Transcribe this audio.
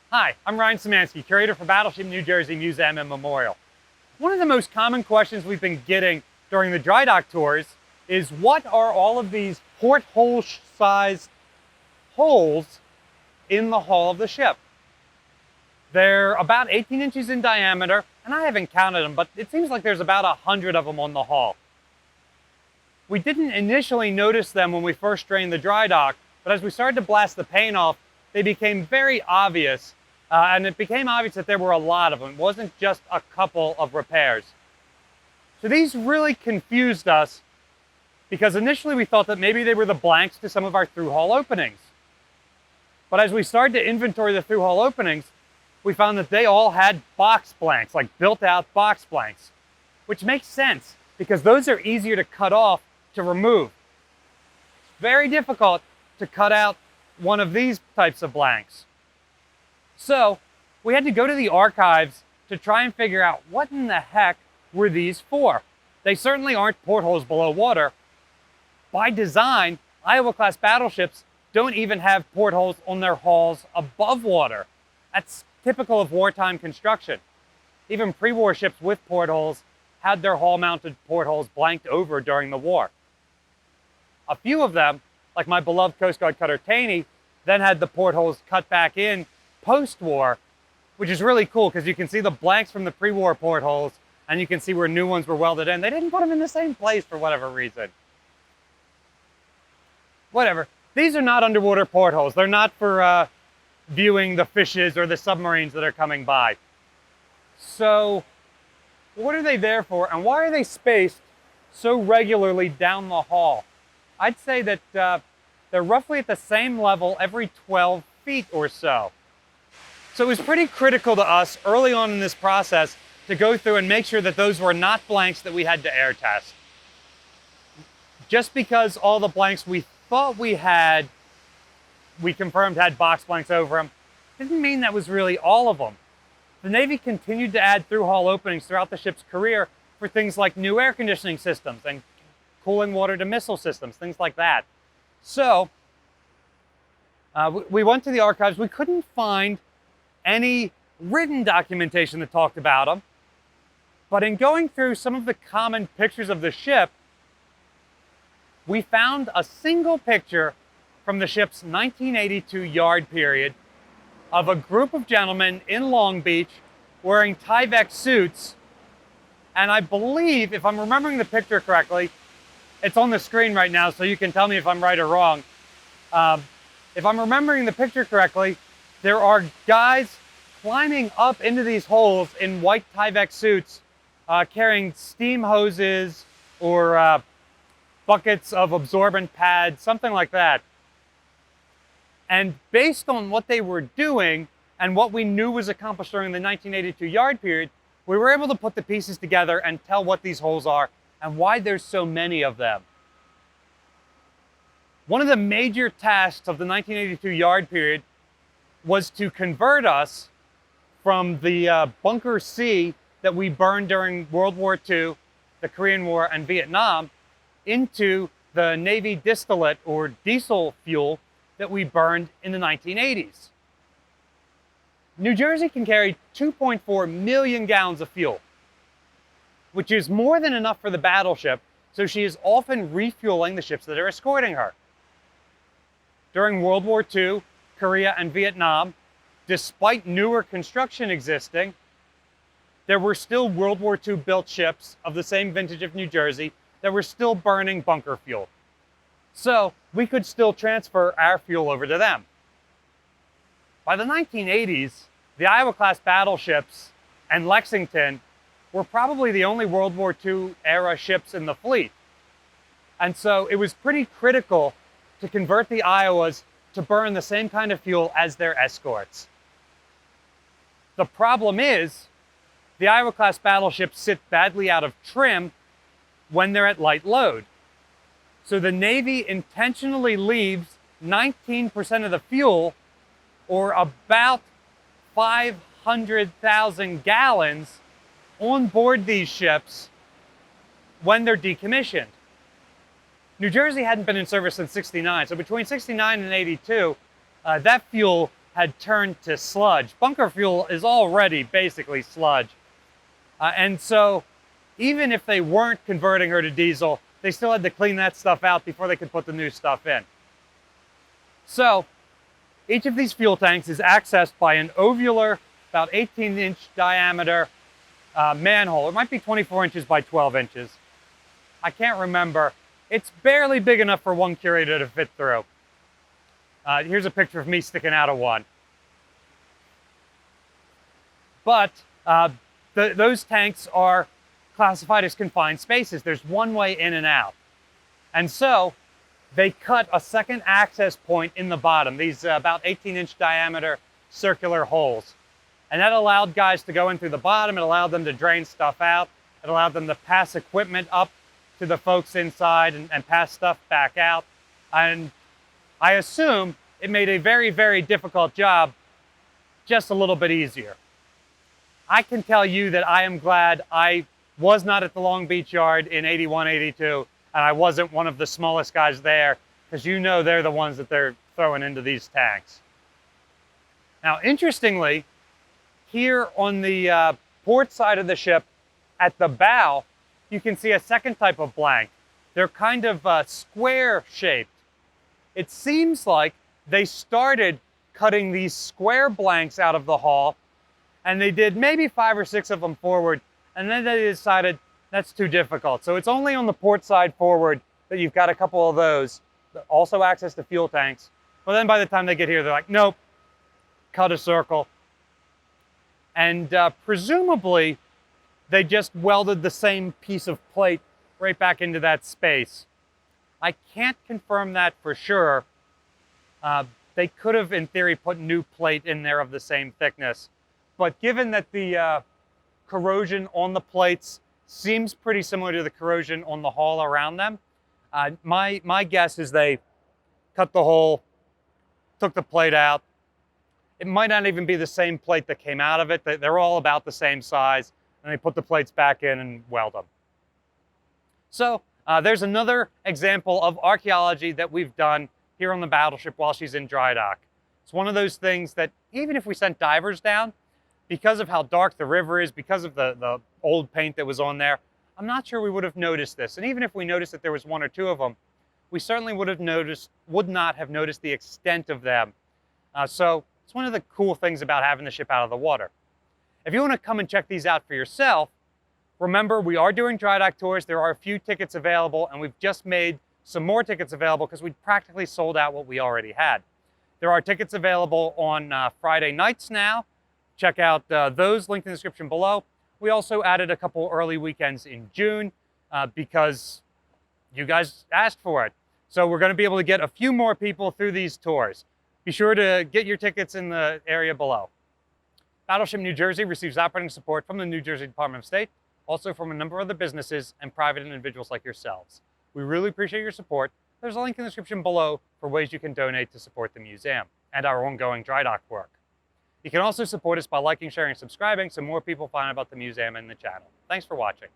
Hi, I'm Ryan Szymanski, curator for Battleship New Jersey Museum and Memorial. One of the most common questions we've been getting during the dry dock tours is what are all of these porthole-sized holes in the hull of the ship? They're about 18 inches in diameter, and I haven't counted them, but it seems like there's about 100 of them on the hull. We didn't initially notice them when we first drained the dry dock, but as we started to blast the paint off, they became very obvious, and it became obvious that there were a lot of them. It wasn't just a couple of repairs. So these really confused us because initially we thought that maybe they were the blanks to some of our through-hull openings. But as we started to inventory the through-hull openings, we found that they all had box blanks, like built-out box blanks, which makes sense because those are easier to cut off to remove. It's very difficult to cut out one of these types of blanks. So we had to go to the archives to try and figure out what in the heck were these for. They certainly aren't portholes below water. By design, Iowa-class battleships don't even have portholes on their hulls above water. That's typical of wartime construction. Even pre-war ships with portholes had their hull-mounted portholes blanked over during the war. A few of them, like my beloved Coast Guard cutter Taney, then had the portholes cut back in post-war, which is really cool because you can see the blanks from the pre-war portholes and you can see where new ones were welded in. They didn't put them in the same place for whatever reason. Whatever. These are not underwater portholes. They're not for viewing the fishes or the submarines that are coming by. So what are they there for, and why are they spaced so regularly down the hull? I'd say that they're roughly at the same level every 12 feet or so. So it was pretty critical to us early on in this process to go through and make sure that those were not blanks that we had to air test. Just because all the blanks we thought we had, we confirmed had box blanks over them, didn't mean that was really all of them. The Navy continued to add through-hull openings throughout the ship's career for things like new air conditioning systems and cooling water to missile systems, things like that. So we went to the archives. We couldn't find any written documentation that talked about them. But in going through some of the common pictures of the ship, we found a single picture from the ship's 1982 yard period of a group of gentlemen in Long Beach wearing Tyvek suits. And I believe, if I'm remembering the picture correctly, it's on the screen right now, so you can tell me if I'm right or wrong. If I'm remembering the picture correctly, there are guys climbing up into these holes in white Tyvek suits, carrying steam hoses or buckets of absorbent pads, something like that. And based on what they were doing and what we knew was accomplished during the 1982 yard period, we were able to put the pieces together and tell what these holes are and why there's so many of them. One of the major tasks of the 1982 yard period was to convert us from the Bunker C that we burned during World War II, the Korean War, and Vietnam into the Navy distillate or diesel fuel that we burned in the 1980s. New Jersey can carry 2.4 million gallons of fuel, which is more than enough for the battleship, so she is often refueling the ships that are escorting her. During World War II, Korea, and Vietnam, despite newer construction existing, there were still World War II built ships of the same vintage of New Jersey that were still burning bunker fuel. So we could still transfer our fuel over to them. By the 1980s, the Iowa-class battleships and Lexington were probably the only World War II era ships in the fleet. And so it was pretty critical to convert the Iowas to burn the same kind of fuel as their escorts. The problem is, the Iowa-class battleships sit badly out of trim when they're at light load. So the Navy intentionally leaves 19% of the fuel, or about 500,000 gallons, on board these ships when they're decommissioned. New Jersey hadn't been in service since '69, so between '69 and '82, that fuel had turned to sludge. Bunker fuel is already basically sludge. And so even if they weren't converting her to diesel, they still had to clean that stuff out before they could put the new stuff in. So each of these fuel tanks is accessed by an ovular, about 18-inch diameter manhole. It might be 24 inches by 12 inches. I can't remember. It's barely big enough for one curator to fit through. Here's a picture of me sticking out of one. But those tanks are classified as confined spaces. There's one way in and out. And so they cut a second access point in the bottom, these about 18-inch diameter circular holes. And that allowed guys to go in through the bottom. It allowed them to drain stuff out. It allowed them to pass equipment up to the folks inside and pass stuff back out. And I assume it made a very, very difficult job just a little bit easier. I can tell you that I am glad I was not at the Long Beach Yard in 81, 82, and I wasn't one of the smallest guys there, because you know they're the ones that they're throwing into these tanks. Now, interestingly, here on the port side of the ship, at the bow, you can see a second type of blank. They're kind of square shaped. It seems like they started cutting these square blanks out of the hull, and they did maybe 5 or 6 of them forward, and then they decided that's too difficult. So it's only on the port side forward that you've got a couple of those that also access the fuel tanks. But then by the time they get here, they're like, nope, cut a circle. And presumably, they just welded the same piece of plate right back into that space. I can't confirm that for sure. They could have, in theory, put new plate in there of the same thickness. But given that the corrosion on the plates seems pretty similar to the corrosion on the hull around them, my guess is they cut the hole, took the plate out. It might not even be the same plate that came out of it. They're all about the same size, and they put the plates back in and weld them. So there's another example of archaeology that we've done here on the Battleship while she's in dry dock. It's one of those things that even if we sent divers down, because of how dark the river is, because of the old paint that was on there, I'm not sure we would have noticed this. And even if we noticed that there was 1 or 2 of them, we certainly would not have noticed the extent of them. So it's one of the cool things about having the ship out of the water. If you want to come and check these out for yourself, remember we are doing dry dock tours. There are a few tickets available, and we've just made some more tickets available because we practically sold out what we already had. There are tickets available on Friday nights now. Check out those, linked in the description below. We also added a couple early weekends in June because you guys asked for it. So we're going to be able to get a few more people through these tours. Be sure to get your tickets in the area below. Battleship New Jersey receives operating support from the New Jersey Department of State, also from a number of other businesses and private individuals like yourselves. We really appreciate your support. There's a link in the description below for ways you can donate to support the museum and our ongoing dry dock work. You can also support us by liking, sharing, and subscribing so more people find out about the museum and the channel. Thanks for watching.